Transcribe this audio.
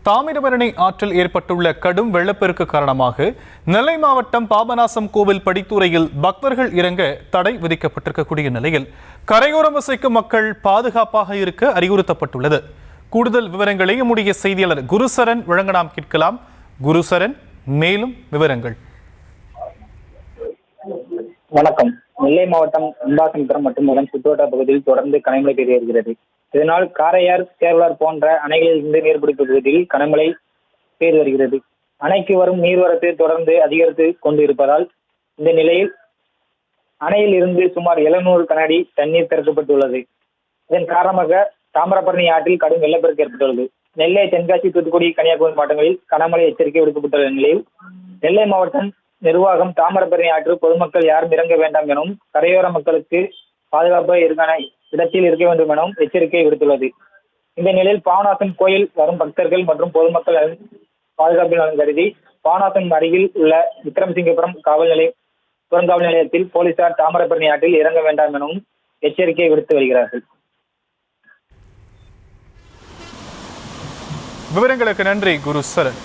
தாமிரபரணி ஆற்றில் ஏற்பட்டுள்ள கடும் வெள்ளப்பெருக்கு காரணமாக நெல்லை மாவட்டம் பாபநாசம் கோவில் படித்துறையில் பக்தர்கள் இறங்க தடை விதிக்கப்பட்டிருக்கக்கூடிய நிலையில் கரையோரம் வசிக்கும் மக்கள் பாதுகாப்பாக இருக்க அறிவுறுத்தப்பட்டுள்ளது. கூடுதல் விவரங்களை நம்முடைய செய்தியாளர் குருசரன் வழங்க நாம் கேட்கலாம். குருசரன், மேலும் விவரங்கள். வணக்கம். நெல்லை மாவட்டம் அம்பாசமுத்திரம் மற்றும் அதன் சுற்றுவட்டார பகுதியில் தொடர்ந்து கனமழை பெய்து வருகிறது. இதனால் காரையார், சேர்வலார் போன்ற அணைகளில் இருந்து நீர்பிடிப்பு பகுதியில் கனமழை பெய்து வருகிறது. அணைக்கு வரும் நீர்வரத்து தொடர்ந்து அதிகரித்து கொண்டு இருப்பதால் இந்த நிலையில் அணையில் இருந்து சுமார் 700 கனஅடி தண்ணீர் திறக்கப்பட்டுள்ளது. இதன் காரணமாக தாமிரபரணி ஆற்றில் கடும் வெள்ளப்பெருக்கு ஏற்பட்டுள்ளது. நெல்லை, தென்காசி, தூத்துக்குடி, கன்னியாகுமரி மாவட்டங்களில் கனமழை எச்சரிக்கை விடுக்கப்பட்டுள்ள நிலையில் நெல்லை மாவட்டம் நிர்வாகம் தாமிரபரணி ஆற்று பொதுமக்கள் யாரும் இறங்க வேண்டாம் எனவும் கரையோர மக்களுக்கு பாதுகாப்பாக இருக்கான இடத்தில் இருக்க வேண்டும் எனவும் எச்சரிக்கை விடுத்துள்ளது. இந்த நிலையில் பாபநாசம் கோயில் வரும் பக்தர்கள் மற்றும் பொதுமக்கள் பாதுகாப்பில் நலன் கருதி பாபநாசம் அருகில் உள்ள விக்ரமசிங்கபுரம் புறங்காவல் நிலையத்தில் போலீசார் தாமிரபரணி ஆற்றில் இறங்க வேண்டாம் எனவும் எச்சரிக்கை விடுத்து வருகிறார்கள். விவரங்களுக்கு நன்றி குருசரன்.